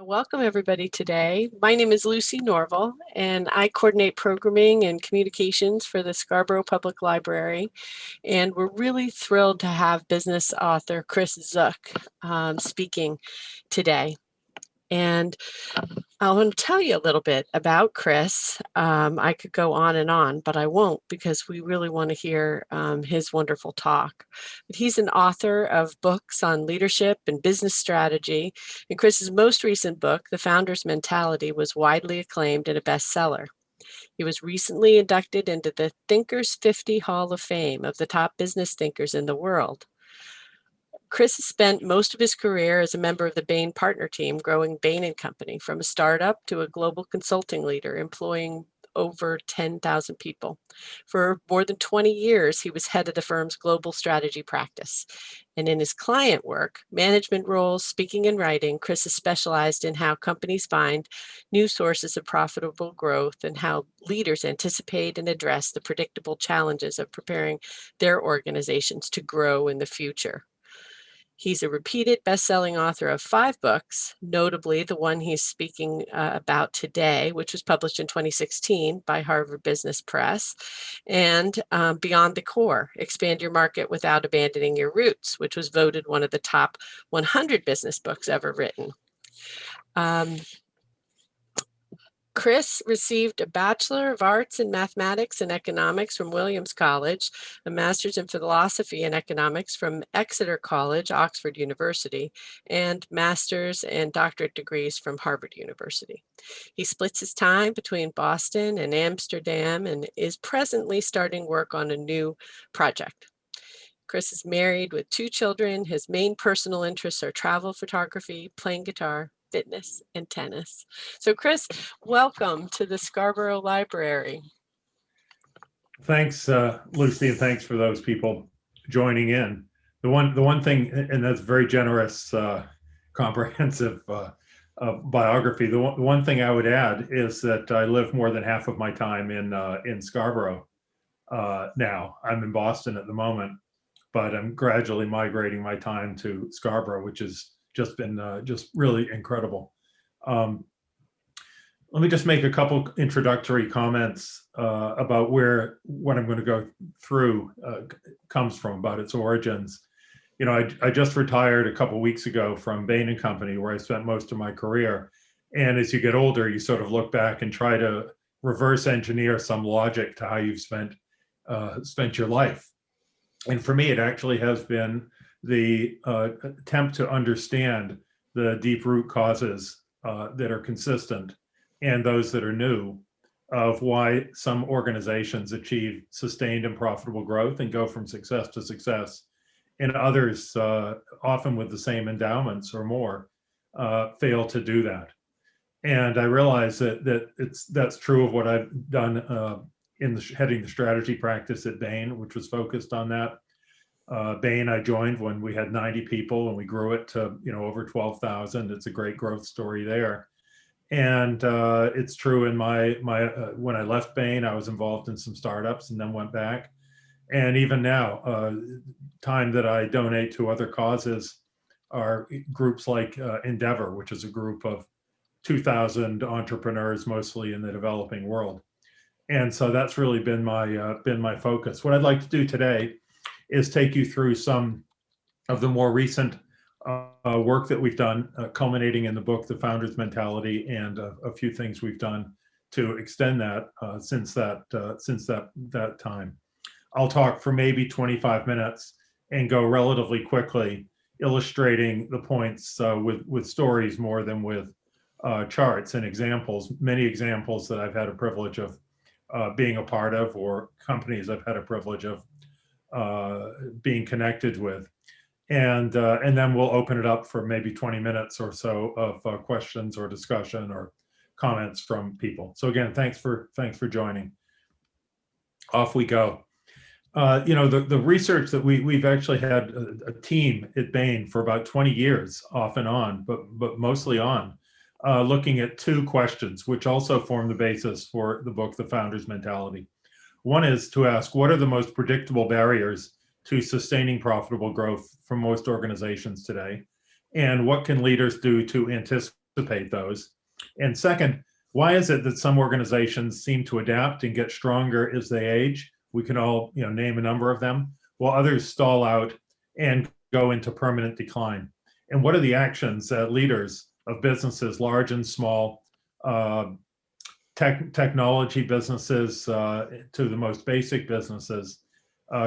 Welcome everybody today. My name is Lucy Norval and I coordinate programming and communications for the Scarborough Public Library. And we're really thrilled to have business author Chris Zook speaking today. And I want to tell you a little bit about Chris. I could go on and on, but I won't because we really want to hear his wonderful talk. But he's an author of books on leadership and business strategy. And Chris's most recent book, The Founder's Mentality, was widely acclaimed and a bestseller. He was recently inducted into the Thinkers 50 Hall of Fame of the top business thinkers in the world. Chris has spent most of his career as a member of the Bain partner team, growing Bain & Company from a startup to a global consulting leader, employing over 10,000 people. For more than 20 years, he was head of the firm's global strategy practice. And in his client work, management roles, speaking and writing, Chris has specialized in how companies find new sources of profitable growth and how leaders anticipate and address the predictable challenges of preparing their organizations to grow in the future. He's a repeated best-selling author of 5 books, notably the one he's speaking about today, which was published in 2016 by Harvard Business Press, and Beyond the Core, Expand Your Market Without Abandoning Your Roots, which was voted one of the top 100 business books ever written. Chris received a Bachelor of Arts in Mathematics and Economics from Williams College, a Master's in Philosophy and Economics from Exeter College, Oxford University, and Master's and doctorate degrees from Harvard University. He splits his time between Boston and Amsterdam and is presently starting work on a new project. Chris is married with 2 children. His main personal interests are travel photography, playing guitar, fitness, and tennis. So Chris, welcome to the Scarborough Library. Thanks, Lucy, and thanks for those people joining in. The one thing, and that's very generous, comprehensive biography. The one thing I would add is that I live more than half of my time in Scarborough now. I'm in Boston at the moment, but I'm gradually migrating my time to Scarborough, which has just been just really incredible. Let me just make a couple introductory comments about what I'm going to go through comes from, about its origins. You know, I just retired a couple weeks ago from Bain & Company, where I spent most of my career. And as you get older, you sort of look back and try to reverse engineer some logic to how you've spent your life. And for me, it actually has been the attempt to understand the deep root causes that are consistent and those that are new of why some organizations achieve sustained and profitable growth and go from success to success, and others, often with the same endowments or more, fail to do that. And I realize that's true of what I've done heading the strategy practice at Bain, which was focused on that. Bain, I joined when we had 90 people and we grew it to over 12,000. It's a great growth story there. And it's true in my when I left Bain, I was involved in some startups and then went back. And even now, time that I donate to other causes are groups like Endeavor, which is a group of 2,000 entrepreneurs, mostly in the developing world. And so that's really been my focus. What I'd like to do today is take you through some of the more recent work that we've done, culminating in the book, The Founder's Mentality, and a few things we've done to extend that since that time. I'll talk for maybe 25 minutes and go relatively quickly, illustrating the points with stories more than with charts and examples, many examples that I've had a privilege of being a part of, or companies I've had a privilege of being connected with. And then we'll open it up for maybe 20 minutes or so of questions or discussion or comments from people. So again, thanks for joining. Off we go. The research that we've actually had a team at Bain for about 20 years, off and on, but mostly on, looking at 2 questions, which also form the basis for the book, The Founder's Mentality. One is to ask, what are the most predictable barriers to sustaining profitable growth for most organizations today? And what can leaders do to anticipate anticipate those? And second, why is it that some organizations seem to adapt and get stronger as they age? We can all, name a number of them, while others stall out and go into permanent decline. And what are the actions that leaders of businesses, large and small, technology businesses to the most basic businesses,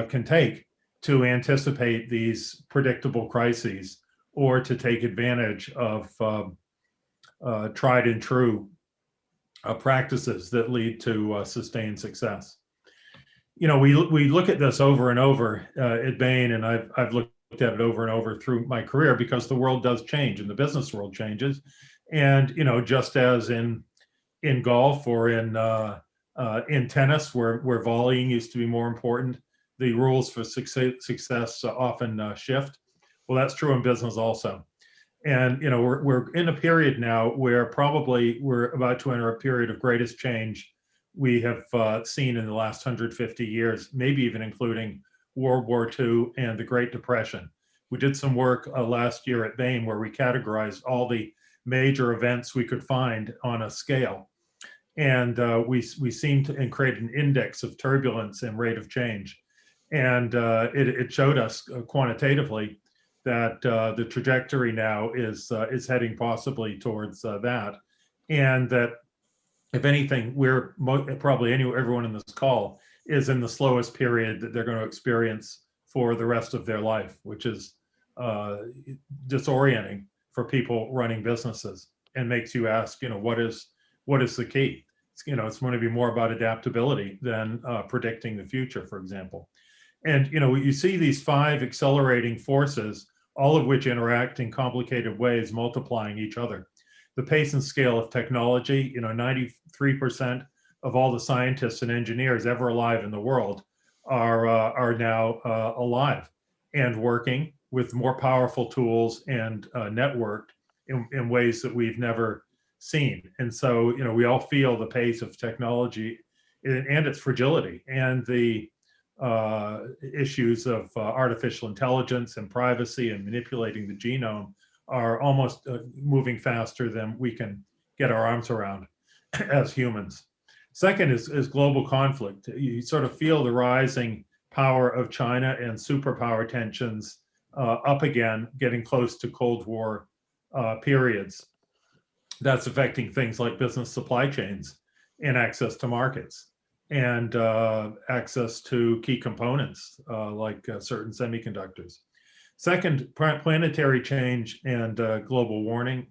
can take to anticipate these predictable crises, or to take advantage of tried and true practices that lead to sustained success? We look at this over and over at Bain, and I've looked at it over and over through my career, because the world does change and the business world changes. And just as in golf or in tennis, where volleying used to be more important, the rules for success often shift. Well, that's true in business also. And we're in a period now where probably we're about to enter a period of greatest change we have seen in the last 150 years, maybe even including World War II and the Great Depression. We did some work last year at Bain where we categorized all the major events we could find on a scale. And we seemed to create an index of turbulence and rate of change. And it showed us quantitatively that the trajectory now is heading possibly towards that. And that, if anything, we're probably everyone in this call is in the slowest period that they're going to experience for the rest of their life, which is disorienting for people running businesses, and makes you ask, what is the key? It's going to be more about adaptability than predicting the future, for example. And you see these 5 accelerating forces, all of which interact in complicated ways, multiplying each other. The pace and scale of technology, 93% of all the scientists and engineers ever alive in the world are now alive and working with more powerful tools and networked in ways that we've never seen. And so, we all feel the pace of technology and its fragility, and the issues of artificial intelligence and privacy and manipulating the genome are almost moving faster than we can get our arms around as humans. Second is global conflict. You sort of feel the rising power of China and superpower tensions up again, getting close to Cold War periods. That's affecting things like business supply chains and access to markets, and access to key components like certain semiconductors. Second, planetary change and global warming.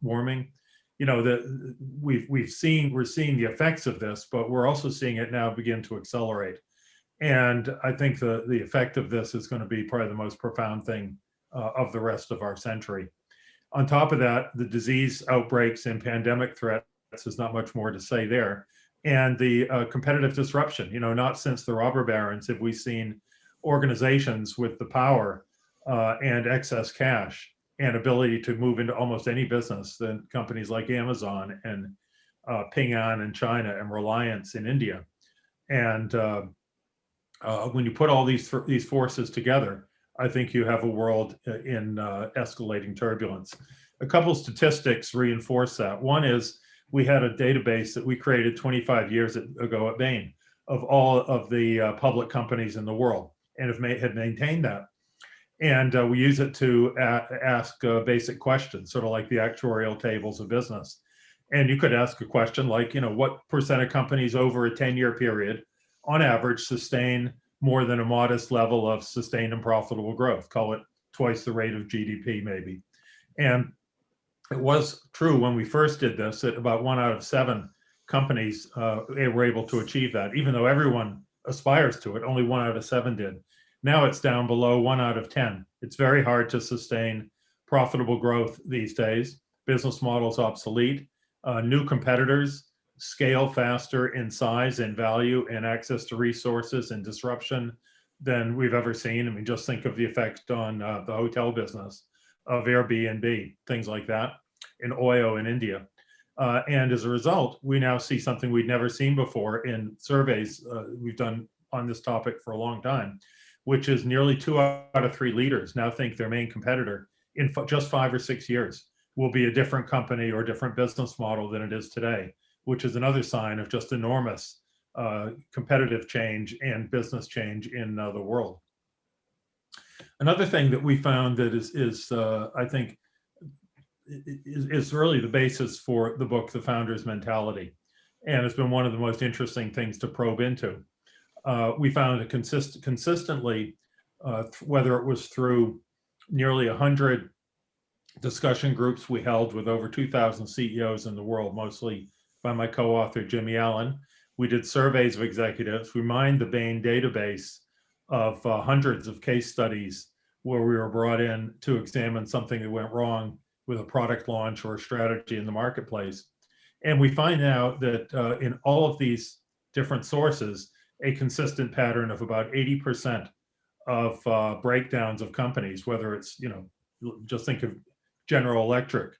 We're seeing the effects of this, but we're also seeing it now begin to accelerate. And I think the effect of this is going to be probably the most profound thing of the rest of our century. On top of that, the disease outbreaks and pandemic threats, there's not much more to say there. And the competitive disruption, not since the robber barons have we seen organizations with the power and excess cash and ability to move into almost any business than companies like Amazon and Ping An in China and Reliance in India. And when you put all these forces together, I think you have a world in escalating turbulence. A couple statistics reinforce that. One is, we had a database that we created 25 years ago at Bain of all of the public companies in the world, and had maintained that. And we use it to ask basic questions, sort of like the actuarial tables of business. And you could ask a question like, what percent of companies over a 10-year period, on average, sustain more than a modest level of sustained and profitable growth? Call it twice the rate of GDP, maybe. And it was true when we first did this that about 1 out of 7 companies were able to achieve that. Even though everyone aspires to it, only 1 out of 7 did. Now it's down below 1 out of 10. It's very hard to sustain profitable growth these days. Business models obsolete. New competitors scale faster in size and value and access to resources and disruption than we've ever seen. I mean, just think of the effect on the hotel business of Airbnb, things like that, in Oyo in India. And as a result, we now see something we'd never seen before in surveys we've done on this topic for a long time, which is nearly 2 out of 3 leaders now think their main competitor in just 5 or 6 years will be a different company or different business model than it is today, which is another sign of just enormous competitive change and business change in the world. Another thing that we found that is I think, is really the basis for the book, The Founder's Mentality. And it's been one of the most interesting things to probe into. We found it consistently, whether it was through nearly 100 discussion groups we held with over 2,000 CEOs in the world, mostly by my co-author, Jimmy Allen. We did surveys of executives. We mined the Bain database of hundreds of case studies where we were brought in to examine something that went wrong with a product launch or a strategy in the marketplace. And we find out that in all of these different sources, a consistent pattern of about 80% of breakdowns of companies, whether it's, just think of General Electric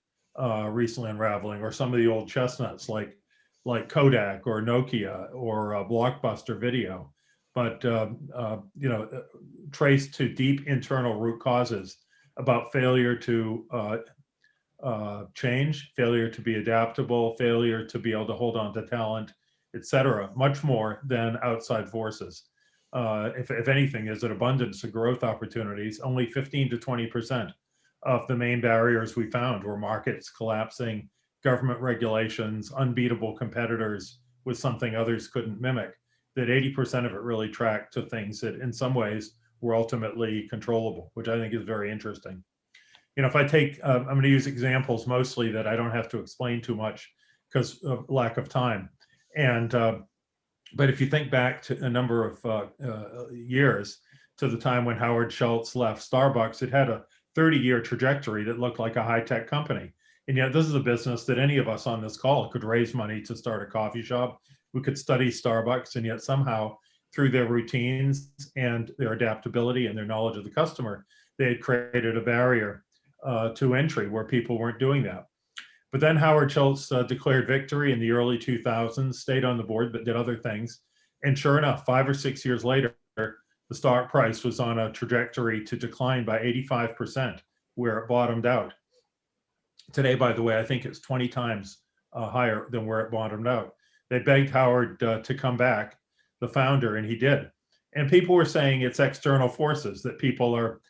recently unraveling, or some of the old chestnuts like Kodak or Nokia or Blockbuster Video, but traced to deep internal root causes about failure to change, failure to be adaptable, failure to be able to hold on to talent, etc. Much more than outside forces. If anything, there's an abundance of growth opportunities. Only 15 to 20% of the main barriers we found were markets collapsing, government regulations, unbeatable competitors with something others couldn't mimic. That 80% of it really tracked to things that in some ways were ultimately controllable, which I think is very interesting. If I take, I'm going to use examples mostly that I don't have to explain too much because of lack of time. And, but if you think back to a number of years to the time when Howard Schultz left Starbucks, it had a 30-year trajectory that looked like a high-tech company. And yet this is a business that any of us on this call could raise money to start a coffee shop. We could study Starbucks, and yet somehow through their routines and their adaptability and their knowledge of the customer, they had created a barrier to entry where people weren't doing that. But then Howard Schultz declared victory in the early 2000s, stayed on the board, but did other things. And sure enough, 5 or 6 years later, the stock price was on a trajectory to decline by 85%, where it bottomed out. Today, by the way, I think it's 20 times higher than where it bottomed out. They begged Howard to come back, the founder, and he did. And people were saying it's external forces, that people are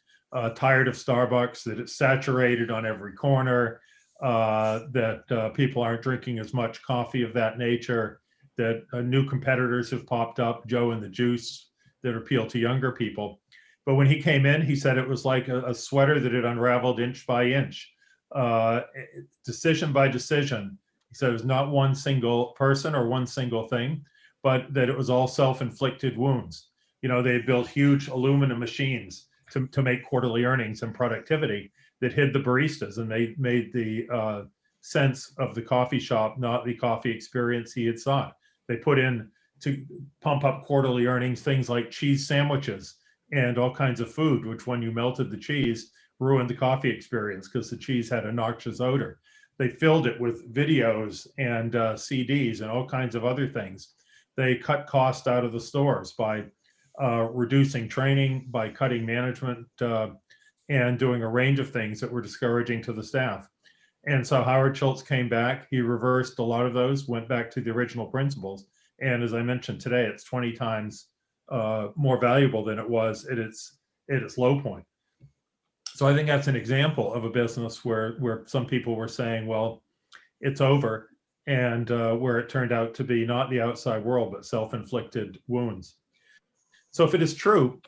tired of Starbucks, that it's saturated on every corner, that people aren't drinking as much coffee of that nature, that new competitors have popped up, Joe and the Juice, that appeal to younger people. But when he came in, he said it was like a sweater that had unraveled inch by inch, decision by decision. He said it was not one single person or one single thing, but that it was all self-inflicted wounds. They had built huge aluminum machines to make quarterly earnings and productivity that hid the baristas, and they made the sense of the coffee shop not the coffee experience he had sought. They put in to pump up quarterly earnings things like cheese sandwiches and all kinds of food, which when you melted the cheese ruined the coffee experience because the cheese had a noxious odor. They filled it with videos and CDs and all kinds of other things. They cut costs out of the stores by reducing training, by cutting management, and doing a range of things that were discouraging to the staff. And so Howard Schultz came back. He reversed a lot of those, went back to the original principles. And as I mentioned today, it's 20 times more valuable than it was at its low point. So I think that's an example of a business where some people were saying, well, it's over, and where it turned out to be not the outside world, but self-inflicted wounds. So if it is true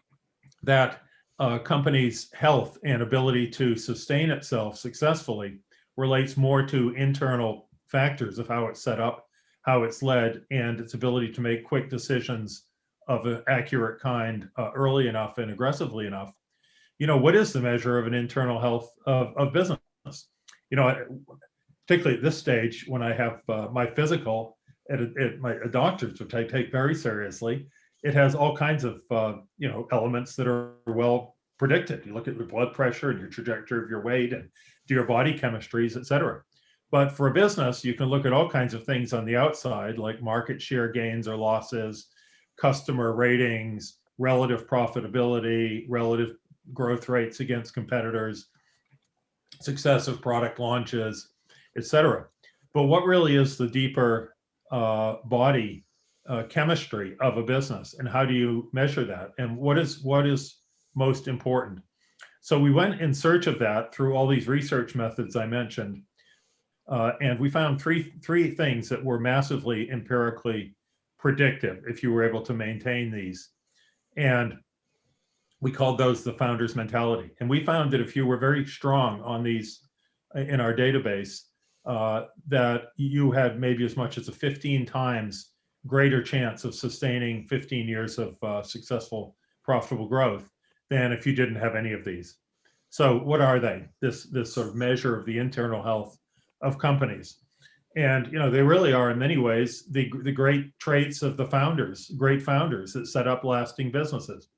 that a company's health and ability to sustain itself successfully relates more to internal factors of how it's set up, how it's led, and its ability to make quick decisions of an accurate kind early enough and aggressively enough, what is the measure of an internal health of business? Particularly at this stage when I have my physical at my doctor's, which I take very seriously, it has all kinds of elements that are well predicted. You look at your blood pressure and your trajectory of your weight and do your body chemistries, et cetera. But for a business, you can look at all kinds of things on the outside, like market share gains or losses, customer ratings, relative profitability, relative growth rates against competitors. success of product launches, etc. But what really is the deeper body chemistry of a business, and how do you measure that? And what is most important? So we went in search of that through all these research methods I mentioned, and we found three things that were massively empirically predictive if you were able to maintain these. And we called those the founder's mentality. And we found that if you were very strong on these in our database, that you had maybe as much as a 15 times greater chance of sustaining 15 years of successful, profitable growth than if you didn't have any of these. So what are they? This sort of measure of the internal health of companies. And they really are in many ways the great traits of the founders, great founders that set up lasting businesses.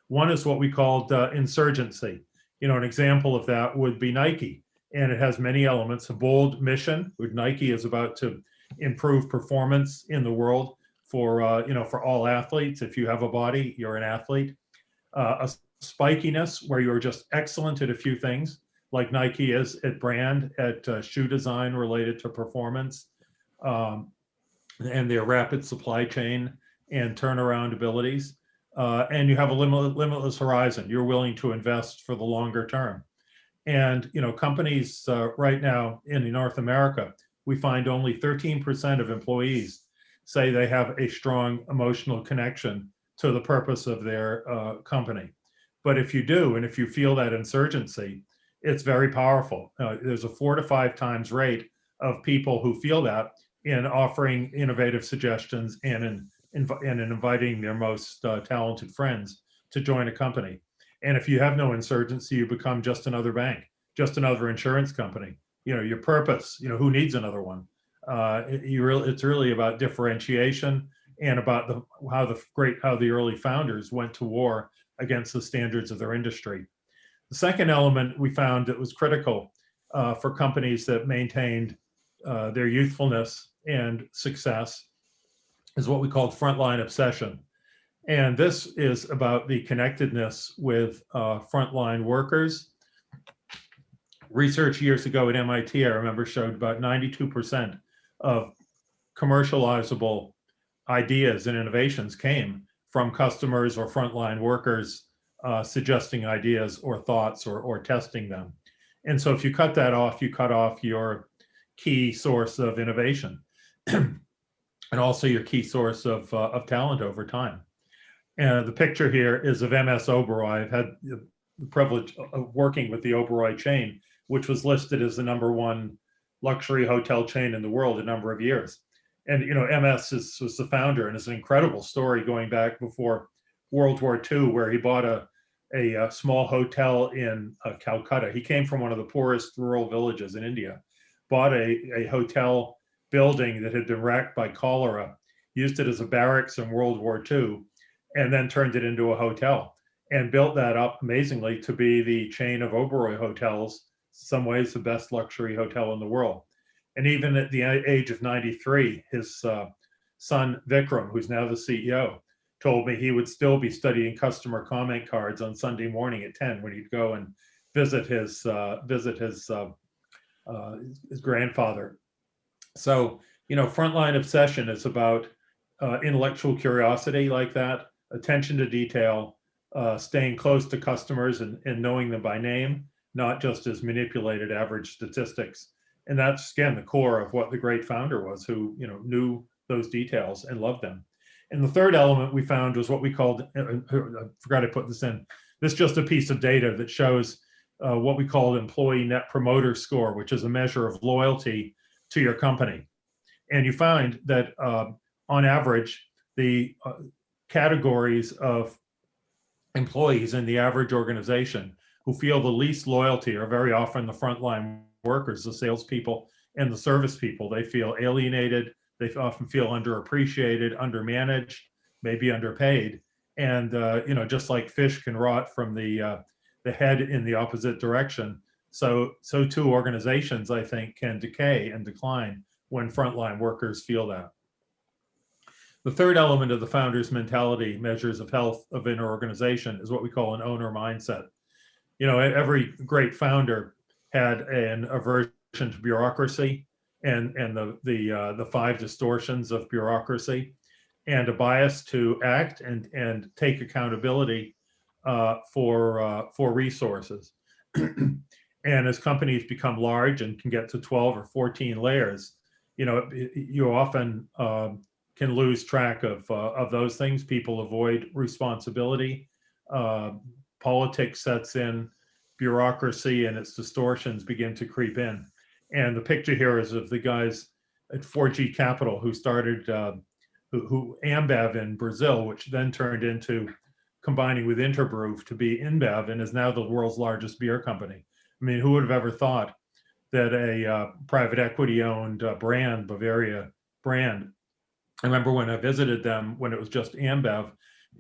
One is what we called insurgency. An example of that would be Nike, and it has many elements. A bold mission, where Nike is about to improve performance in the world for all athletes. If you have a body, you're an athlete. A spikiness, where you're just excellent at a few things, like Nike is at brand, at shoe design related to performance, and their rapid supply chain and turnaround abilities. And you have a limitless horizon. You're willing to invest for the longer term. And companies right now in North America, we find only 13% of employees say they have a strong emotional connection to the purpose of their company. But if you do, and if you feel that insurgency, it's very powerful. There's a 4 to 5 times rate of people who feel that in offering innovative suggestions and in inviting their most talented friends to join a company. And if you have no insurgency, you become just another bank, just another insurance company. Your purpose, who needs another one? It's really about differentiation and about how the early founders went to war against the standards of their industry. The second element we found that was critical for companies that maintained their youthfulness and success is what we called frontline obsession. And this is about the connectedness with frontline workers. Research years ago at MIT, I remember, showed about 92% of commercializable ideas and innovations came from customers or frontline workers suggesting ideas or thoughts or testing them. And so if you cut that off, you cut off your key source of innovation and also your key source of talent over time. And the picture here is of MS Oberoi. I've had the privilege of working with the Oberoi chain, which was listed as the #1 luxury hotel chain in the world a number of years. And MS was the founder, and it's an incredible story going back before World War II, where he bought a small hotel in Calcutta. He came from one of the poorest rural villages in India, bought a hotel building that had been racked by cholera, used it as a barracks in World War II, and then turned it into a hotel and built that up amazingly to be the chain of Oberoi hotels, some ways the best luxury hotel in the world. And even at the age of 93, his son Vikram, who's now the CEO, told me he would still be studying customer comment cards on Sunday morning at 10 when he'd go and visit his grandfather. So, frontline obsession is about intellectual curiosity like that, attention to detail, staying close to customers and knowing them by name, not just as manipulated average statistics. And that's, again, the core of what the great founder was, who knew those details and loved them. And the third element we found was what we called, I forgot to put this in, this is just a piece of data that shows what we call employee net promoter score, which is a measure of loyalty to your company. And you find that on average, the categories of employees in the average organization who feel the least loyalty are very often the frontline workers, the salespeople and the service people. They feel alienated. They often feel underappreciated, undermanaged, maybe underpaid. And just like fish can rot from the head in the opposite direction, so too organizations, I think, can decay and decline when frontline workers feel that. The third element of the founder's mentality measures of health of an organization is what we call an owner mindset. Every great founder had an aversion to bureaucracy and the five distortions of bureaucracy, and a bias to act and take accountability for resources. And as companies become large and can get to 12 or 14 layers, you often can lose track of those things. People avoid responsibility. Politics sets in, bureaucracy and its distortions begin to creep in. And the picture here is of the guys at 4G Capital who started, who Ambev in Brazil, which then turned into combining with Interbrew to be InBev, and is now the world's largest beer company. I mean, who would have ever thought that a private equity owned brand, Bavaria brand, I remember when I visited them when it was just Ambev,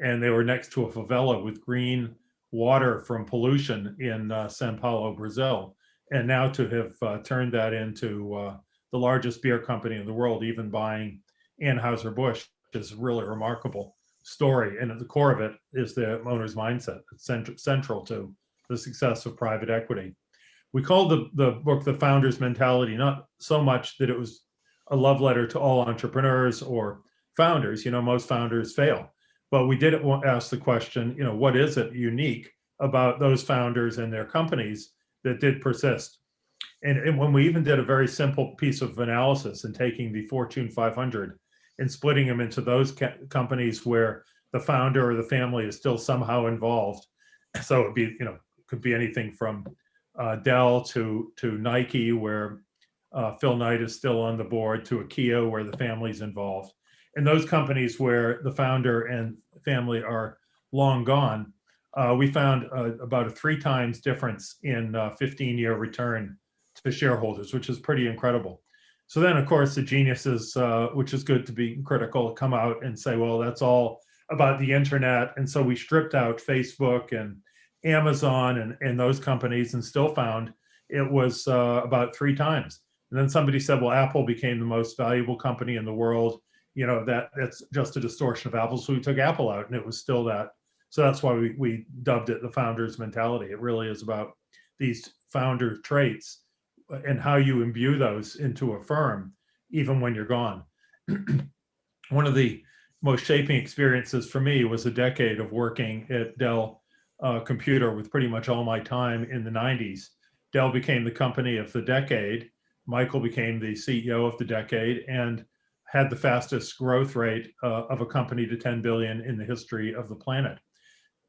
and they were next to a favela with green water from pollution in Sao Paulo, Brazil. And now to have turned that into the largest beer company in the world, even buying Anheuser-Busch, is a really remarkable story. And at the core of it is the owner's mindset. It's central to the success of private equity. We called the book The Founder's Mentality, not so much that it was a love letter to all entrepreneurs or founders. Most founders fail. But we did ask the question, what is it unique about those founders and their companies that did persist? And when we even did a very simple piece of analysis and taking the Fortune 500 and splitting them into those companies where the founder or the family is still somehow involved. So it'd be, could be anything from Dell to Nike, where Phil Knight is still on the board, to IKEA, where the family's involved. And those companies where the founder and family are long gone, we found about a 3 times difference in 15-year return to shareholders, which is pretty incredible. So then, of course, the geniuses, which is good to be critical, come out and say, well, that's all about the internet. And so we stripped out Facebook and Amazon and those companies and still found it was about 3 times. And then somebody said, well, Apple became the most valuable company in the world. That's just a distortion of Apple. So we took Apple out and it was still that. So that's why we dubbed it the founder's mentality. It really is about these founder traits and how you imbue those into a firm, even when you're gone. One of the most shaping experiences for me was a decade of working at Dell Computer with pretty much all my time in the 90s. Dell became the company of the decade. Michael became the CEO of the decade and had the fastest growth rate of a company to 10 billion in the history of the planet.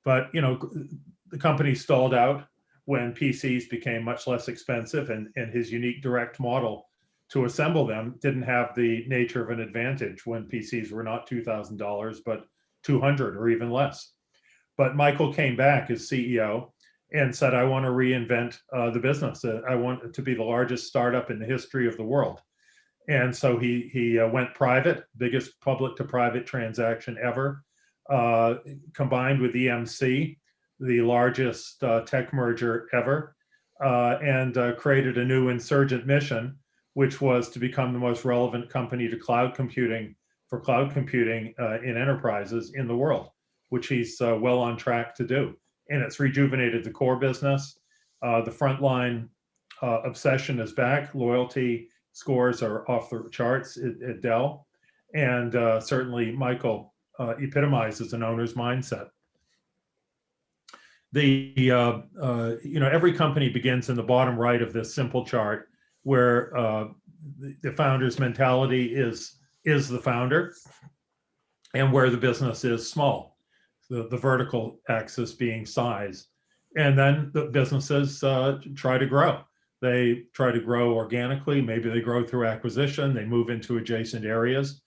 But, the company stalled out when PCs became much less expensive, and his unique direct model to assemble them didn't have the nature of an advantage when PCs were not $2,000, but $200 or even less. But Michael came back as CEO and said, I want to reinvent the business. I want it to be the largest startup in the history of the world. And so he went private, biggest public to private transaction ever, combined with EMC, the largest tech merger ever, and created a new insurgent mission, which was to become the most relevant company to cloud computing in enterprises in the world, which he's well on track to do. And it's rejuvenated the core business. The Frontline Obsession is back. Loyalty scores are off the charts at Dell. And certainly Michael epitomizes an owner's mindset. Every company begins in the bottom right of this simple chart, where the founder's mentality is the founder, and where the business is small, the vertical axis being size. And then the businesses try to grow. They try to grow organically. Maybe they grow through acquisition. They move into adjacent areas.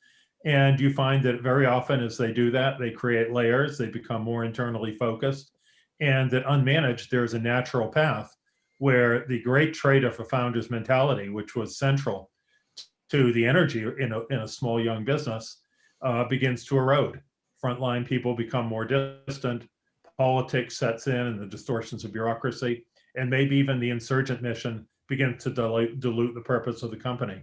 And you find that very often as they do that, they create layers. They become more internally focused. And that unmanaged, there's a natural path where the great trait of a founder's mentality, which was central to the energy in a small young business, begins to erode. Frontline people become more distant. Politics sets in and the distortions of bureaucracy, and maybe even the insurgent mission begins to dilute the purpose of the company.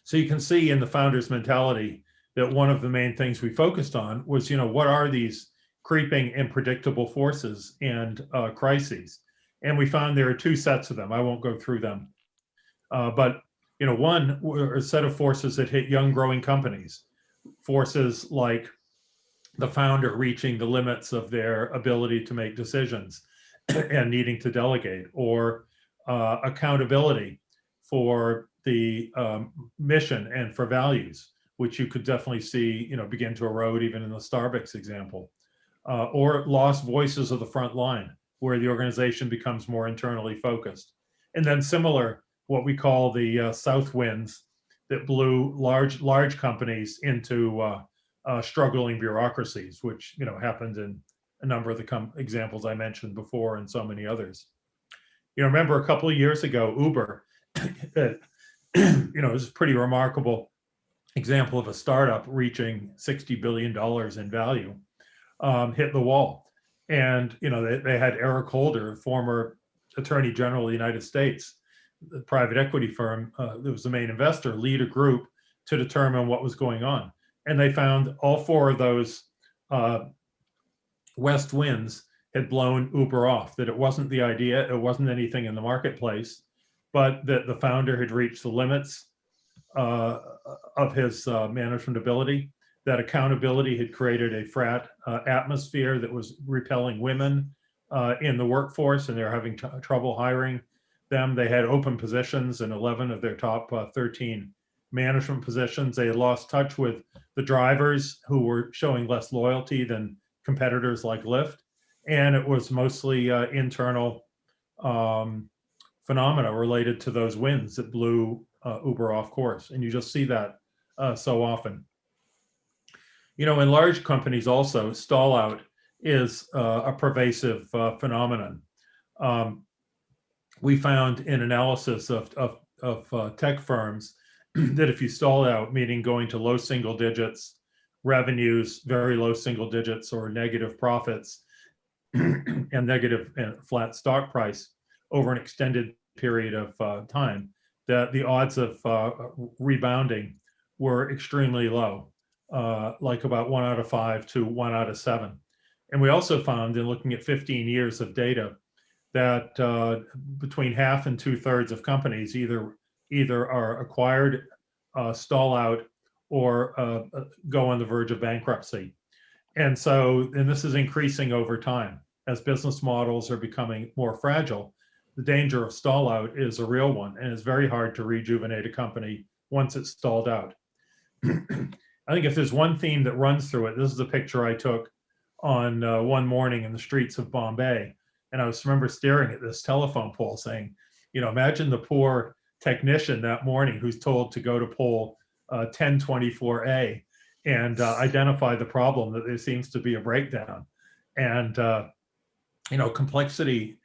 So you can see in the founder's mentality that one of the main things we focused on was, what are these creeping and predictable forces and crises? And we found there are two sets of them. I won't go through them. But one were a set of forces that hit young growing companies, forces like the founder reaching the limits of their ability to make decisions and needing to delegate, or accountability for the mission and for values, which you could definitely see, begin to erode even in the Starbucks example, or lost voices of the front line, where the organization becomes more internally focused. And then similar, what we call the south winds that blew large companies into struggling bureaucracies, which happened in a number of the examples I mentioned before, and so many others. Remember a couple of years ago, Uber, it was a pretty remarkable example of a startup reaching $60 billion in value, hit the wall. And they had Eric Holder, former Attorney General of the United States, the private equity firm that was the main investor, lead a group to determine what was going on. And they found all four of those west winds had blown Uber off, that it wasn't the idea, it wasn't anything in the marketplace, but that the founder had reached the limits of his management ability, that accountability had created a frat atmosphere that was repelling women in the workforce, and they're having trouble hiring them. They had open positions in 11 of their top 13 management positions. They had lost touch with the drivers, who were showing less loyalty than competitors like Lyft. And it was mostly internal phenomena related to those winds that blew Uber off course. And you just see that so often. In large companies also, stall out is a pervasive phenomenon. We found in analysis of tech firms that if you stall out, meaning going to low single digits revenues, very low single digits, or negative profits, and negative and flat stock price over an extended period of time, that the odds of rebounding were extremely low, like about 1 out of 5 to 1 out of 7. And we also found, in looking at 15 years of data, that between half and 2/3 of companies either are acquired, stall out, or go on the verge of bankruptcy. And this is increasing over time as business models are becoming more fragile. The danger of stall out is a real one, and it's very hard to rejuvenate a company once it's stalled out. I think if there's one theme that runs through it, this is a picture I took on one morning in the streets of Bombay. And I remember staring at this telephone pole saying, imagine the poor technician that morning who's told to go to pole 1024A and identify the problem, that there seems to be a breakdown. And, complexity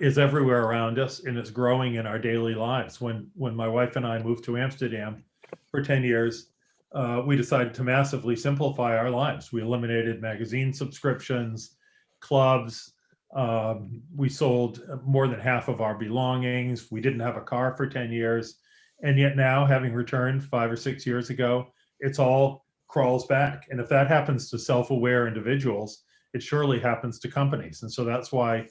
is everywhere around us, and it's growing in our daily lives. When my wife and I moved to Amsterdam for 10 years, we decided to massively simplify our lives. We eliminated magazine subscriptions, clubs. We sold more than half of our belongings. We didn't have a car for 10 years. And yet now, having returned 5 or 6 years ago, it's all crawls back. And if that happens to self-aware individuals, it surely happens to companies. And so that's why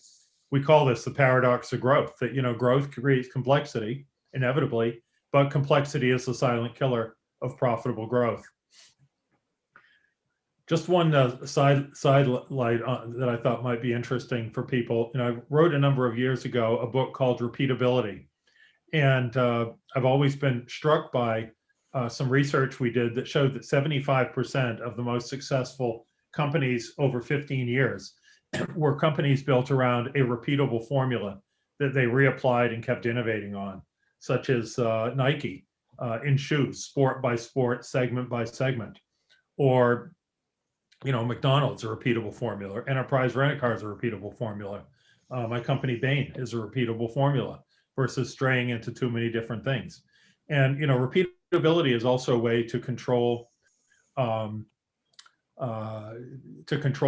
we call this the paradox of growth, that, growth creates complexity inevitably, but complexity is the silent killer of profitable growth. Just one side light that I thought might be interesting for people. I wrote a number of years ago a book called Repeatability. And I've always been struck by some research we did that showed that 75% of the most successful companies over 15 years were companies built around a repeatable formula that they reapplied and kept innovating on, such as Nike in shoes, sport by sport, segment by segment, or McDonald's, a repeatable formula, Enterprise Rent-A-Car is a repeatable formula. My company Bain is a repeatable formula versus straying into too many different things. And repeatability is also a way to control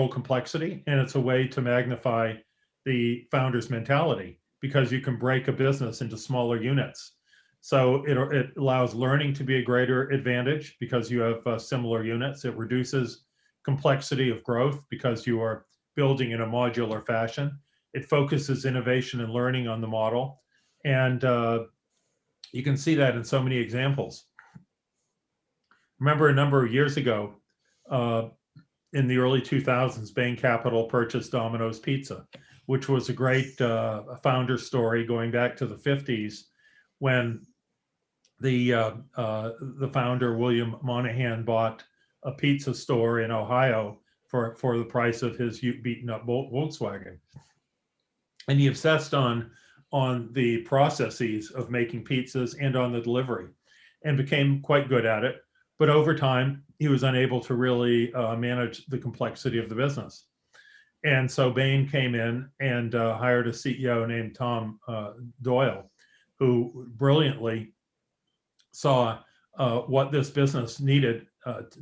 complexity, and it's a way to magnify the founder's mentality, because you can break a business into smaller units. So it allows learning to be a greater advantage because you have similar units. It reduces complexity of growth because you are building in a modular fashion. It focuses innovation and learning on the model. And you can see that in so many examples. Remember a number of years ago, in the early 2000s, Bain Capital purchased Domino's Pizza, which was a great founder story going back to the 50s, when the founder, William Monahan, bought a pizza store in Ohio for the price of his beaten up Volkswagen. And he obsessed on the processes of making pizzas and on the delivery, and became quite good at it. But over time, he was unable to really manage the complexity of the business. And so Bain came in and hired a CEO named Tom Doyle, who brilliantly saw what this business needed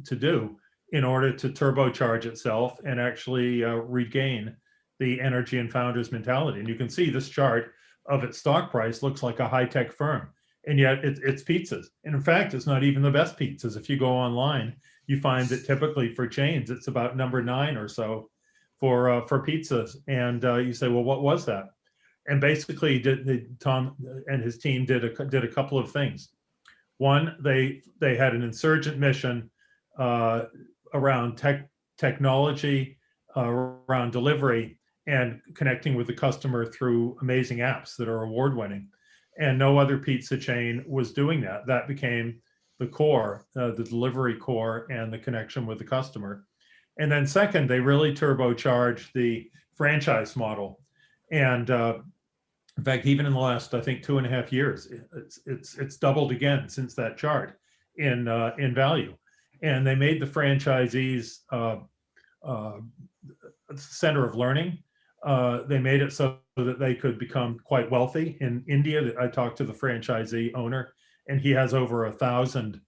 to do in order to turbocharge itself and actually regain the energy and founders mentality. And you can see this chart of its stock price looks like a high-tech firm, and yet it's pizzas. And in fact, it's not even the best pizzas. If you go online, you find that typically for chains, it's about number 9 or so for pizzas. And you say, well, what was that? And basically, Tom and his team did a couple of things. One, they had an insurgent mission around technology, around delivery, and connecting with the customer through amazing apps that are award-winning. And no other pizza chain was doing that. That became the core, the delivery core, and the connection with the customer. And then second, they really turbocharged the franchise model. And in fact, even in the last, I think, 2.5 years, it's doubled again since that chart in value. And they made the franchisees center of learning. They made it so that they could become quite wealthy. In India, I talked to the franchisee owner, and he has over 1,000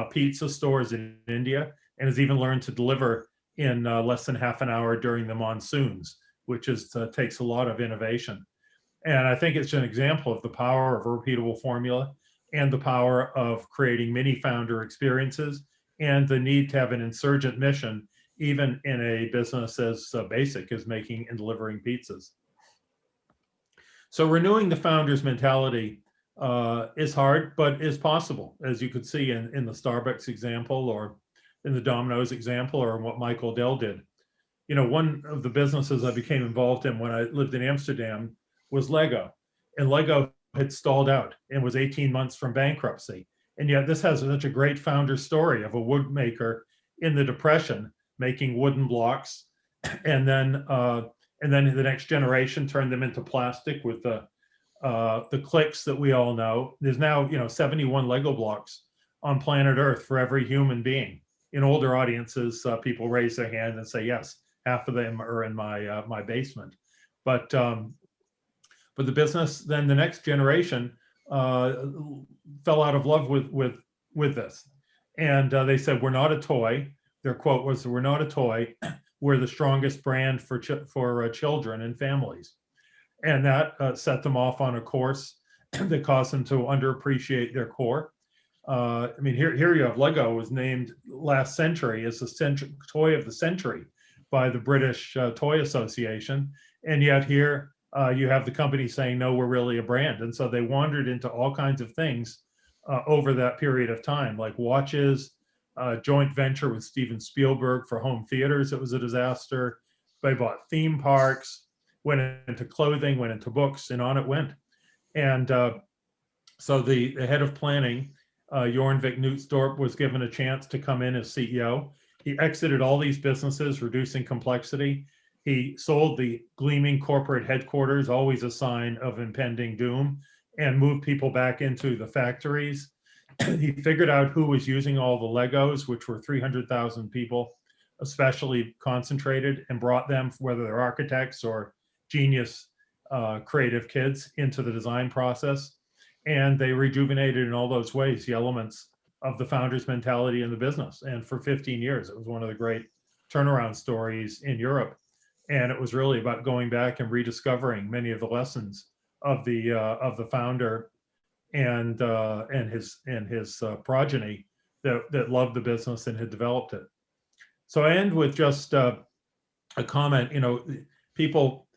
pizza stores in India, and has even learned to deliver in less than half an hour during the monsoons, which takes a lot of innovation. And I think it's an example of the power of a repeatable formula, and the power of creating mini founder experiences, and the need to have an insurgent mission, even in a business as basic as making and delivering pizzas. So renewing the founder's mentality is hard, but is possible, as you could see in the Starbucks example, or in the Domino's example, or in what Michael Dell did. You know, one of the businesses I became involved in when I lived in Amsterdam was Lego. And Lego had stalled out and was 18 months from bankruptcy. And yet this has such a great founder story of a wood maker in the Depression making wooden blocks, and then the next generation turned them into plastic with the clicks that we all know. There's now 71 Lego blocks on planet Earth for every human being. In older audiences, people raise their hand and say, yes, half of them are in my basement. But the business, then the next generation fell out of love with this. And they said, we're not a toy. Their quote was, we're not a toy, we're the strongest brand for children and families. And that set them off on a course that caused them to underappreciate their core. I mean, here you have Lego was named last century as the toy of the century by the British Toy Association. And yet here you have the company saying, no, we're really a brand. And so they wandered into all kinds of things over that period of time, like watches, joint venture with Steven Spielberg for home theaters. It was a disaster. They bought theme parks, went into clothing, went into books, and on it went. And so the head of planning, Jornvik Knutstorp, was given a chance to come in as CEO. He exited all these businesses, reducing complexity. He sold the gleaming corporate headquarters, always a sign of impending doom, and moved people back into the factories. He figured out who was using all the Legos, which were 300,000 people, especially concentrated, and brought them, whether they're architects or genius creative kids, into the design process. And they rejuvenated in all those ways the elements of the founder's mentality in the business. And for 15 years, it was one of the great turnaround stories in Europe. And it was really about going back and rediscovering many of the lessons of the founder and his progeny that loved the business and had developed it. So I end with just a comment. People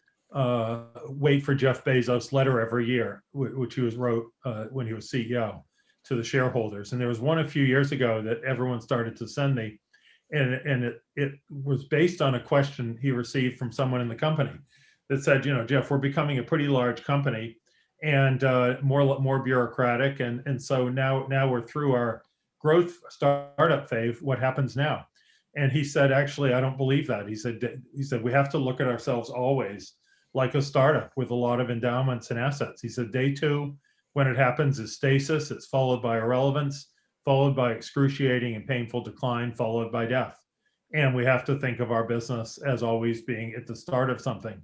wait for Jeff Bezos' letter every year, which he wrote when he was CEO to the shareholders. And there was one a few years ago that everyone started to send me, and it was based on a question he received from someone in the company that said, Jeff, we're becoming a pretty large company and more bureaucratic, and so now we're through our growth startup phase. What happens now? And he said, actually, I don't believe that. He said we have to look at ourselves always like a startup with a lot of endowments and assets. He said day two, when it happens, is stasis. It's followed by irrelevance, followed by excruciating and painful decline, followed by death. And we have to think of our business as always being at the start of something.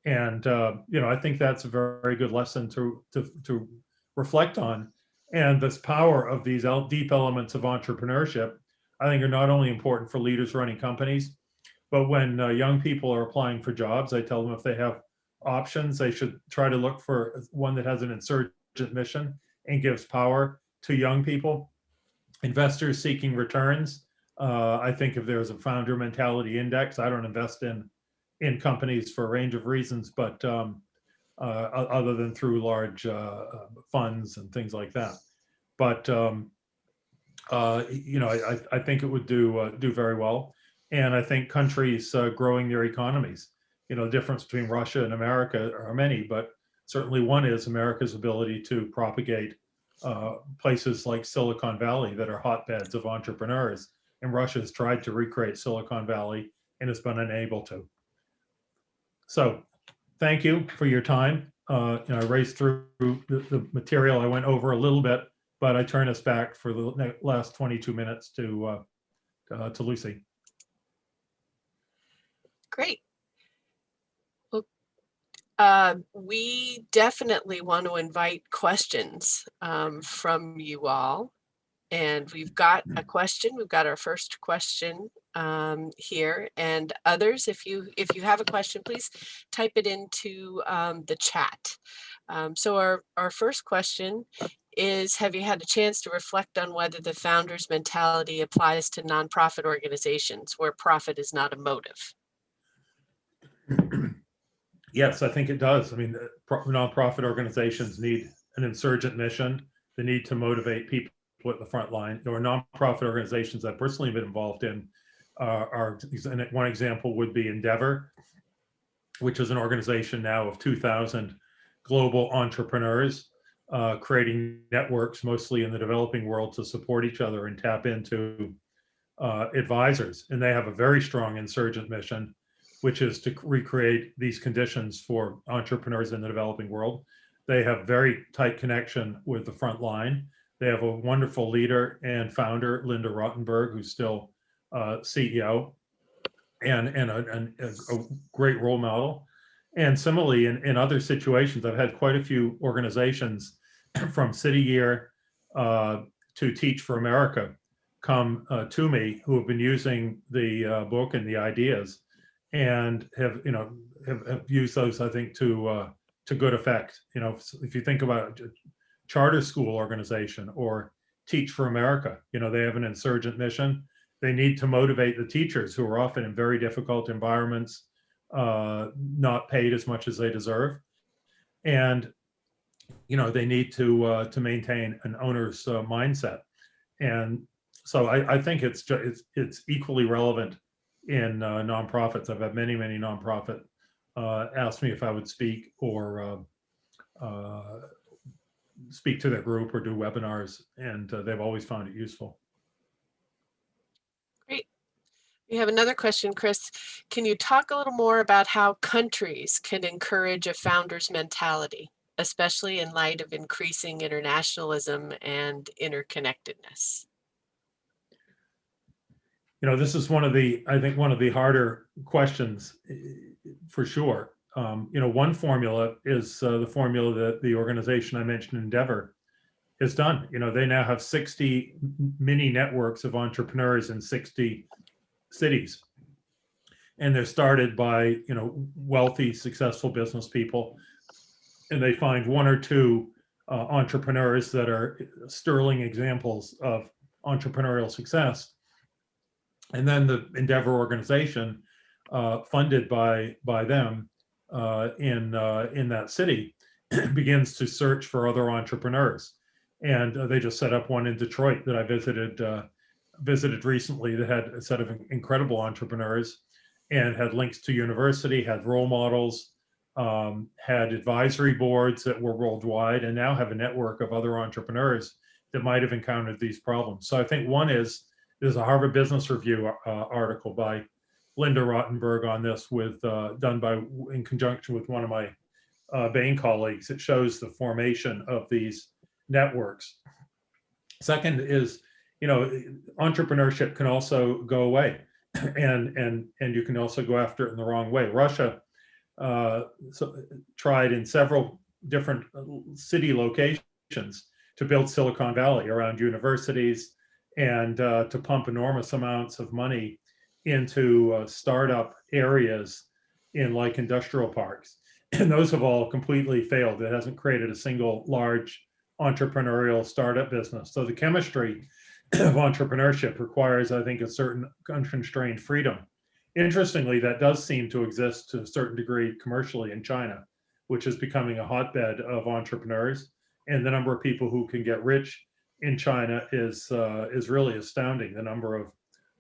And I think that's a very good lesson to reflect on. And this power of these deep elements of entrepreneurship, I think, are not only important for leaders running companies, but when young people are applying for jobs, I tell them if they have options, they should try to look for one that has an insurgent mission and gives power to young people. Investors seeking returns. I think if there's a founder mentality index, I don't invest in companies for a range of reasons, but other than through large funds and things like that. But I think it would do very well, and I think countries growing their economies. The difference between Russia and America are many, but certainly one is America's ability to propagate places like Silicon Valley that are hotbeds of entrepreneurs, and Russia has tried to recreate Silicon Valley and has been unable to. So thank you for your time. I raced through the material. I went over a little bit, but I turn us back for the last 22 minutes to Lucy. Great. Well, we definitely want to invite questions from you all. And we've got a question. We've got our first question here, and others, if you have a question, please type it into the chat. So our first question is, have you had a chance to reflect on whether the founder's mentality applies to nonprofit organizations where profit is not a motive? Yes, I think it does. I mean, nonprofit organizations need an insurgent mission. They need to motivate people at the front line. There are nonprofit organizations I've personally been involved in. One example would be Endeavor, which is an organization now of 2,000 global entrepreneurs, creating networks mostly in the developing world to support each other and tap into advisors. And they have a very strong insurgent mission, which is to recreate these conditions for entrepreneurs in the developing world. They have very tight connection with the front line. They have a wonderful leader and founder, Linda Rottenberg, who's still CEO and a great role model. And similarly, in other situations, I've had quite a few organizations from City Year to Teach for America come to me who have been using the book and the ideas and have used those, I think, to good effect. If you think about charter school organization or Teach for America, they have an insurgent mission. They need to motivate the teachers who are often in very difficult environments, not paid as much as they deserve. And, they need to maintain an owner's mindset. And so I think it's equally relevant in nonprofits. I've had many nonprofit ask me if I would speak or speak to their group or do webinars, and they've always found it useful. Great. We have another question, Chris. Can you talk a little more about how countries can encourage a founder's mentality, especially in light of increasing internationalism and interconnectedness? This is one of the harder questions for sure. One formula is the formula that the organization I mentioned, Endeavor, has done. They now have 60 mini networks of entrepreneurs in 60 cities. And they're started by, wealthy, successful business people. And they find one or two entrepreneurs that are sterling examples of entrepreneurial success. And then the Endeavor organization, funded by them, in that city begins to search for other entrepreneurs. And they just set up one in Detroit that I visited recently that had a set of incredible entrepreneurs and had links to university, had role models, had advisory boards that were worldwide, and now have a network of other entrepreneurs that might have encountered these problems. So I think one is, there's a Harvard Business Review article by Linda Rottenberg on this, in conjunction with one of my Bain colleagues. It shows the formation of these networks. Second is, entrepreneurship can also go away, and you can also go after it in the wrong way. Russia tried in several different city locations to build Silicon Valley around universities and to pump enormous amounts of money into startup areas in like industrial parks. And those have all completely failed. It hasn't created a single large entrepreneurial startup business. So the chemistry of entrepreneurship requires, I think, a certain unconstrained freedom. Interestingly, that does seem to exist to a certain degree commercially in China, which is becoming a hotbed of entrepreneurs. And the number of people who can get rich in China is really astounding. The number of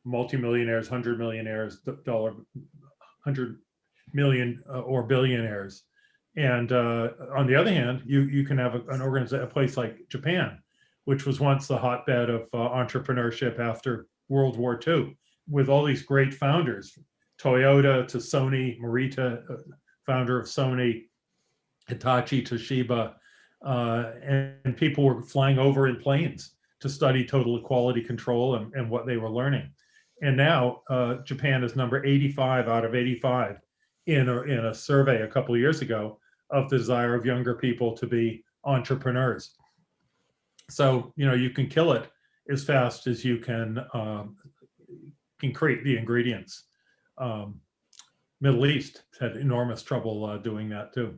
multimillionaires, $100 million or billionaires. And on the other hand, you can have a place like Japan, which was once the hotbed of entrepreneurship after World War II, with all these great founders, Toyota to Sony, Morita, founder of Sony, Hitachi, Toshiba, and people were flying over in planes to study total quality control and what they were learning. And now Japan is number 85 out of 85 in a survey a couple of years ago of the desire of younger people to be entrepreneurs. So, you can kill it as fast as you can create the ingredients. Middle East had enormous trouble doing that too.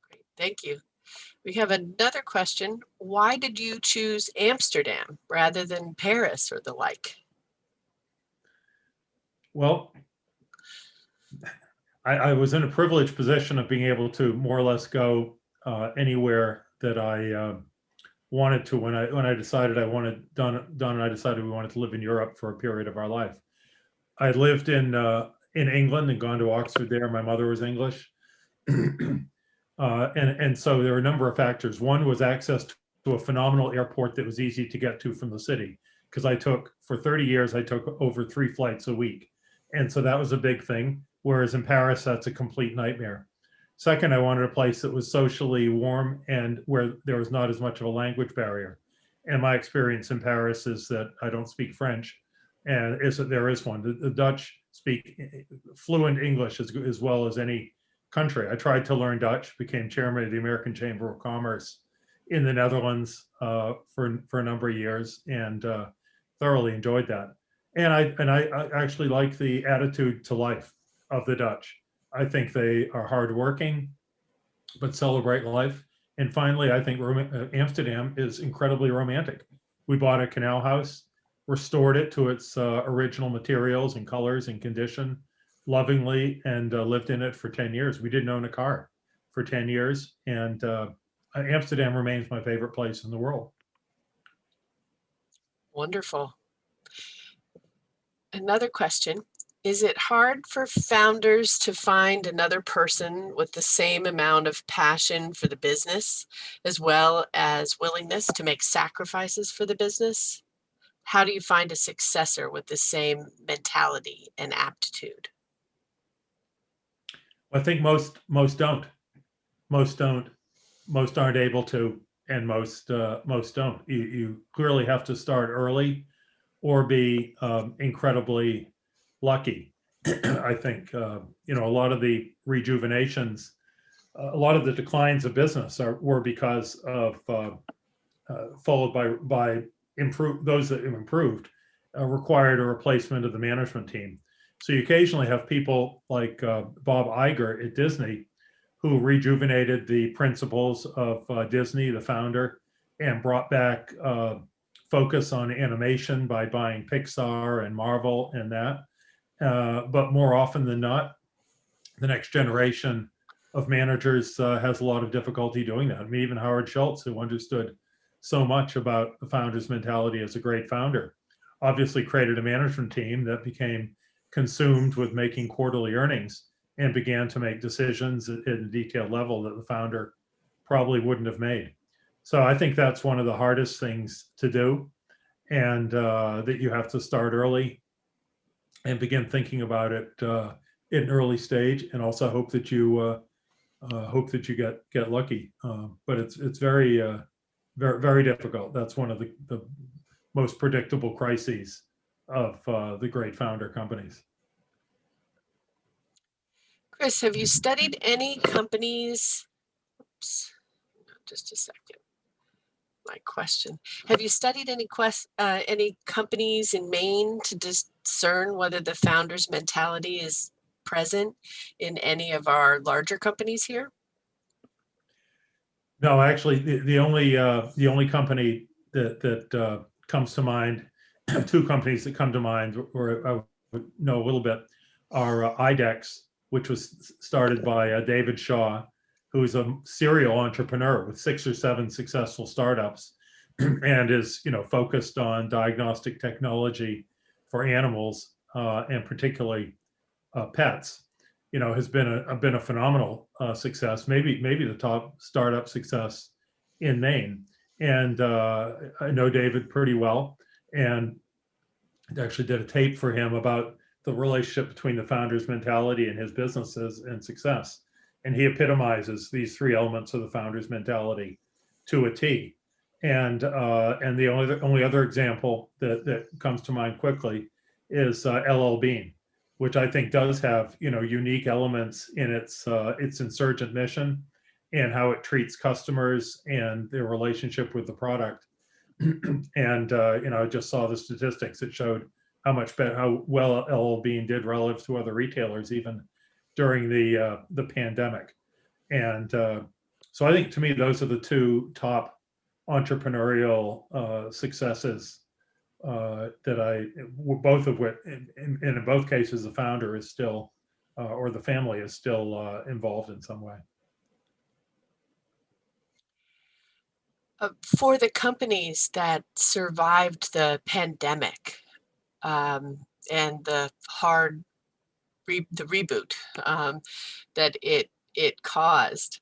Great, thank you. We have another question. Why did you choose Amsterdam rather than Paris or the like? Well, I was in a privileged position of being able to more or less go anywhere that I wanted to. When I decided I wanted Don and I decided we wanted to live in Europe for a period of our life. I lived in England and gone to Oxford there. My mother was English. And so there were a number of factors. One was access to a phenomenal airport that was easy to get to from the city, because for 30 years, I took over 3 flights a week. And so that was a big thing, whereas in Paris, that's a complete nightmare. Second, I wanted a place that was socially warm and where there was not as much of a language barrier. And my experience in Paris is that I don't speak French, and there is one. The Dutch speak fluent English as well as any country. I tried to learn Dutch, became chairman of the American Chamber of Commerce in the Netherlands for a number of years, and thoroughly enjoyed that. And I actually like the attitude to life of the Dutch. I think they are hardworking, but celebrate life. And finally, I think Amsterdam is incredibly romantic. We bought a canal house, restored it to its original materials and colors and condition lovingly, and lived in it for 10 years. We didn't own a car for 10 years. And Amsterdam remains my favorite place in the world. Wonderful. Another question. Is it hard for founders to find another person with the same amount of passion for the business, as well as willingness to make sacrifices for the business? How do you find a successor with the same mentality and aptitude? I think most don't. Most aren't able to, and most don't. You clearly have to start early, or be incredibly lucky. I think a lot of the rejuvenations, a lot of the declines of business were because of followed by those that improved required a replacement of the management team. So you occasionally have people like Bob Iger at Disney, who rejuvenated the principles of Disney, the founder, and brought back focus on animation by buying Pixar and Marvel and that. but more often than not, the next generation of managers has a lot of difficulty doing that. I mean, even Howard Schultz, who understood so much about the founder's mentality as a great founder, obviously created a management team that became consumed with making quarterly earnings and began to make decisions at a detailed level that the founder probably wouldn't have made. So I think that's one of the hardest things to do, and that you have to start early and begin thinking about it in an early stage, and also hope that you get lucky. But it's very very difficult. That's one of the most predictable crises of the great founder companies. Chris, have you studied any companies? Oops, just a second. My question. Have you studied any companies in Maine to discern whether the founder's mentality is present in any of our larger companies here? No, actually, the only company that comes to mind, two companies that come to mind, or I would know a little bit, are IDEX, which was started by David Shaw, who is a serial entrepreneur with 6 or 7 successful startups, and is focused on diagnostic technology for animals, and particularly pets. Has been a phenomenal success, maybe the top startup success in Maine. And I know David pretty well, and actually did a tape for him about the relationship between the founder's mentality and his businesses and success. And he epitomizes these 3 elements of the founder's mentality to a T. And the only other example that comes to mind quickly is LL Bean, which I think does have unique elements in its insurgent mission and how it treats customers and their relationship with the product. And I just saw the statistics that showed how well LL Bean did relative to other retailers, even during the pandemic. And so I think, to me, those are the 2 top entrepreneurial successes both of which, in both cases, the founder is still, or the family is still involved in some way. For the companies that survived the pandemic and the hard the reboot that it caused,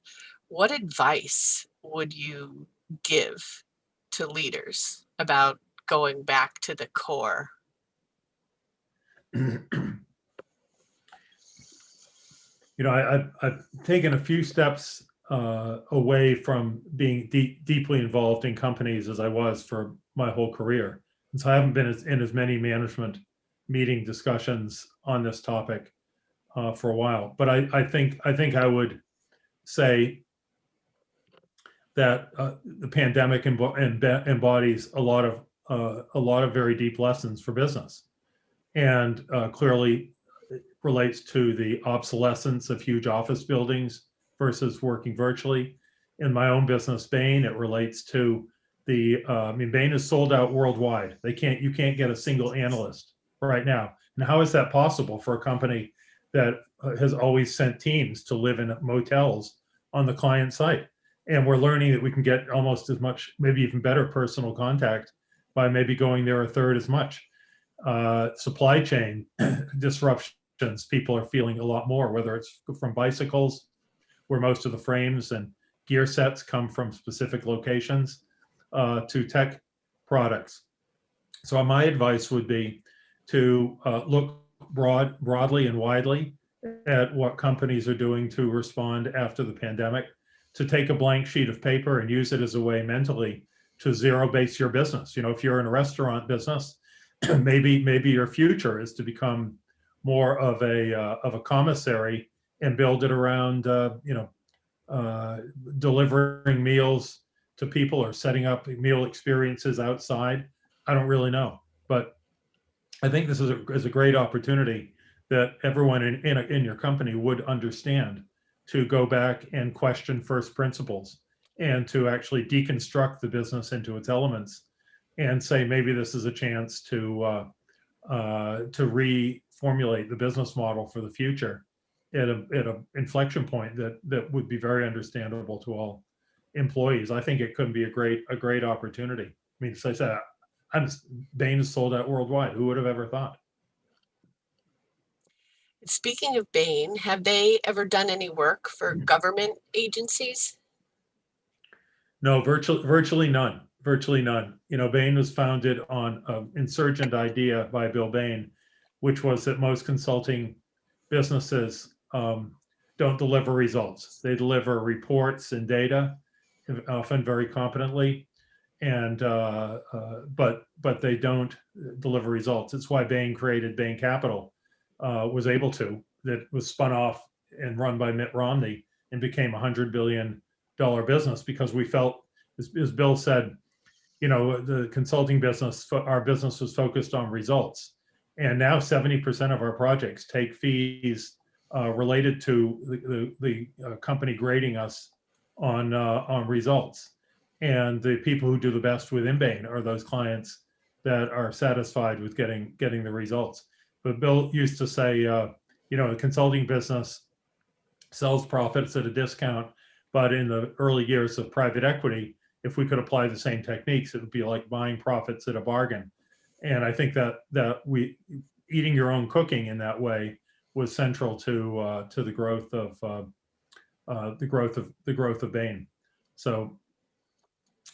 what advice would you give to leaders about going back to the core? I've taken a few steps away from being deeply involved in companies as I was for my whole career. And so I haven't been in as many management meeting discussions on this topic for a while. But I think I would say that the pandemic embodies a lot of very deep lessons for business, and clearly it relates to the obsolescence of huge office buildings versus working virtually. In my own business, Bain, it relates to Bain is sold out worldwide. You can't get a single analyst right now. And how is that possible for a company that has always sent teams to live in motels on the client site? And we're learning that we can get almost as much, maybe even better personal contact by maybe going there a third as much. Supply chain disruptions, people are feeling a lot more, whether it's from bicycles, where most of the frames and gear sets come from specific locations, to tech products. So my advice would be to look broadly and widely at what companies are doing to respond after the pandemic, to take a blank sheet of paper and use it as a way mentally to zero base your business. If you're in a restaurant business, maybe your future is to become more of a commissary and build it around delivering meals to people or setting up meal experiences outside. I don't really know, but I think this is a great opportunity that everyone in your company would understand, to go back and question first principles and to actually deconstruct the business into its elements and say, maybe this is a chance to rethink formulate the business model for the future at a inflection point that would be very understandable to all employees. I think it could be a great opportunity. I mean, as I said, Bain is sold out worldwide. Who would have ever thought? Speaking of Bain, have they ever done any work for government agencies? No, virtually none. Virtually none. You know, Bain was founded on an insurgent idea by Bill Bain, which was that most consulting businesses don't deliver results. They deliver reports and data, often very competently, and but they don't deliver results. It's why Bain created Bain Capital, was able to, that was spun off and run by Mitt Romney and became $100 billion business, because we felt, as Bill said, you know, the consulting business, our business was focused on results. And now 70% of our projects take fees related to the company grading us on results. And the people who do the best within Bain are those clients that are satisfied with getting the results. But Bill used to say, you know, the consulting business sells profits at a discount, but in the early years of private equity, if we could apply the same techniques, it would be like buying profits at a bargain. And I think that eating your own cooking in that way was central to the growth of Bain. So,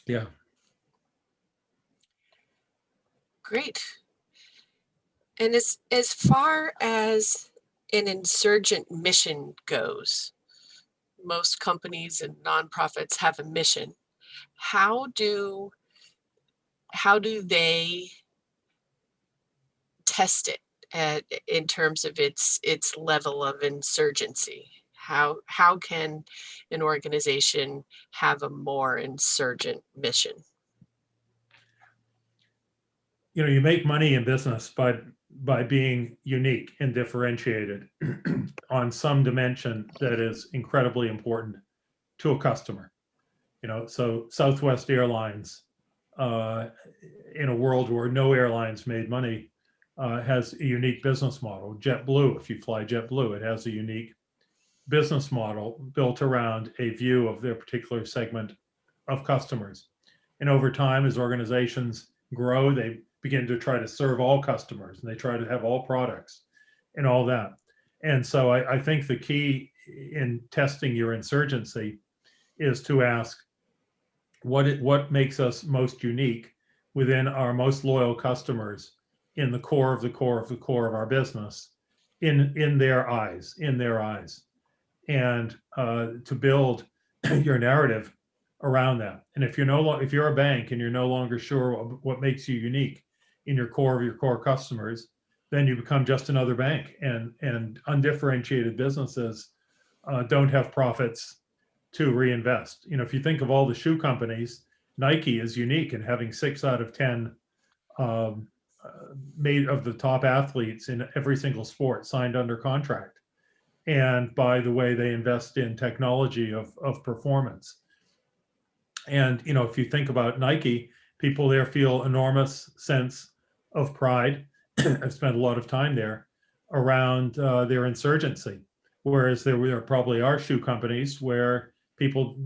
yeah. Great. And as far as an insurgent mission goes, most companies and nonprofits have a mission. How do they test it in terms of its level of insurgency? How can an organization have a more insurgent mission? You know, you make money in business by being unique and differentiated on some dimension that is incredibly important to a customer. You know, so Southwest Airlines, in a world where no airlines made money, has a unique business model. JetBlue, if you fly JetBlue, it has a unique business model built around a view of their particular segment of customers. And over time, as organizations grow, they begin to try to serve all customers, and they try to have all products and all that. And so I think the key in testing your insurgency is to ask what makes us most unique within our most loyal customers, in the core of the core of the core of our business, in their eyes, and to build your narrative around that. And if you're a bank and you're no longer sure what makes you unique in your core of your core customers, then you become just another bank. And undifferentiated businesses don't have profits to reinvest. You know, if you think of all the shoe companies, Nike is unique in having 6 out of 10 made of the top athletes in every single sport signed under contract. And by the way, they invest in technology of performance. And, you know, if you think about Nike, people there feel enormous sense of pride. I've spent a lot of time there around their insurgency. Whereas there probably are shoe companies where people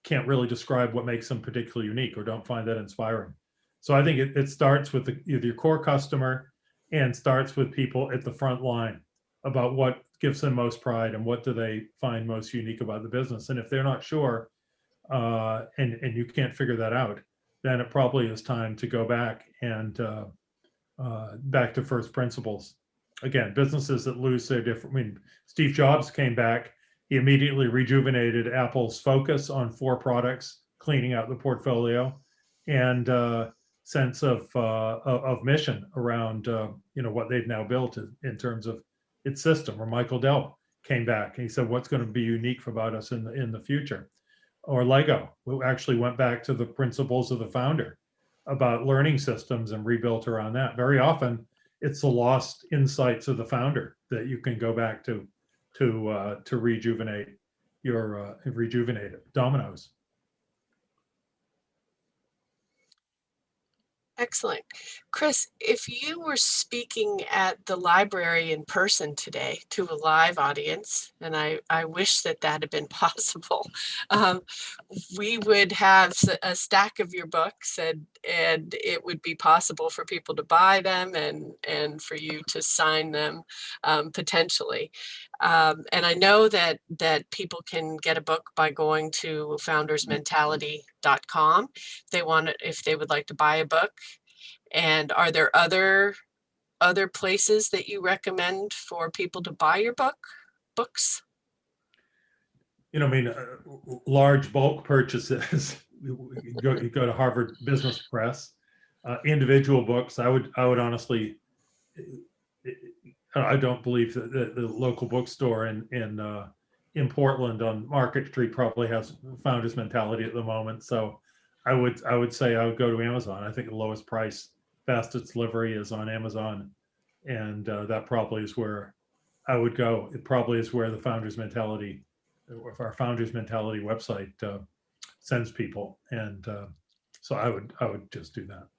can't really describe what makes them particularly unique or don't find that inspiring. So I think it starts with your core customer, and starts with people at the front line about what gives them most pride and what do they find most unique about the business. And if they're not sure, and you can't figure that out, then it probably is time to go back and back to first principles. Again, businesses that lose their different, I mean, Steve Jobs came back, he immediately rejuvenated Apple's focus on 4 products, cleaning out the portfolio, and sense of mission around you know, what they've now built in terms of its system. Or Michael Dell came back and he said, what's going to be unique about us in the future? Or Lego, who actually went back to the principles of the founder about learning systems and rebuilt around that. Very often, it's the lost insights of the founder that you can go back to rejuvenate it. Dominoes. Excellent. Chris, if you were speaking at the library in person today to a live audience, and I wish that that had been possible, um, we would have a stack of your books, and it would be possible for people to buy them and for you to sign them, potentially. And I know that people can get a book by going to foundersmentality.com if they would like to buy a book. And are there other places that you recommend for people to buy your books? I mean, large bulk purchases. You go to Harvard Business Press. Individual books, I would honestly, I don't believe that the local bookstore in Portland on Market Street probably has Founders Mentality at the moment. So I would say I would go to Amazon. I think the lowest price, fastest delivery is on Amazon, and that probably is where I would go. It probably is where the Founders Mentality, or our Founders Mentality website sends people, and so I would just do that.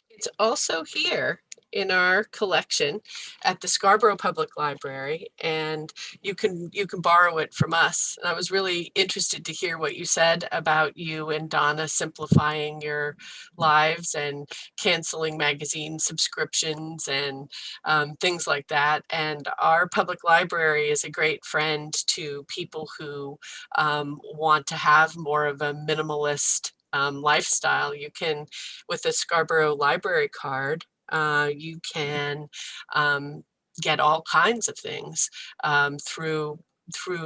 It's also here in our collection at the Scarborough Public Library, and you can borrow it from us. And I was really interested to hear what you said about you and Donna simplifying your lives and canceling magazine subscriptions and things like that. And our public library is a great friend to people who want to have more of a minimalist lifestyle. You can, with the Scarborough Library card, you can get all kinds of things through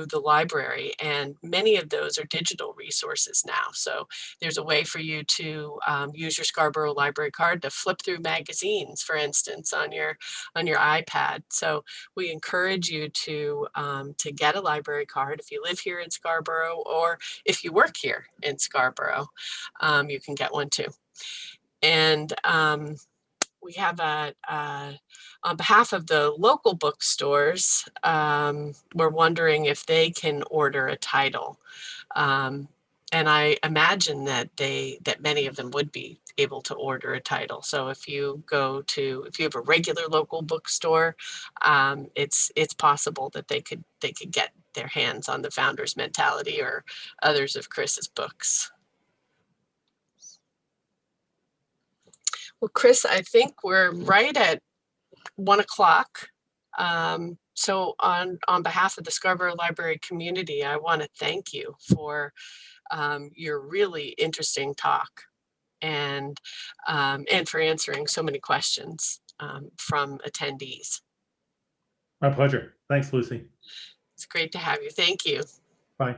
the library, and many of those are digital resources now. So there's a way for you to use your Scarborough Library card to flip through magazines, for instance, on your iPad. So we encourage you to get a library card if you live here in Scarborough, or if you work here in Scarborough, you can get one too. And we have on behalf of the local bookstores, we're wondering if they can order a title. And I imagine that many of them would be able to order a title. So if you have a regular local bookstore, it's possible that they could get their hands on the Founders Mentality or others of Chris's books. Well, Chris, I think we're right at 1 o'clock. So on behalf of the Scarborough Library community, I want to thank you for your really interesting talk, and for answering so many questions from attendees. My pleasure. Thanks, Lucy. It's great to have you. Thank you. Bye.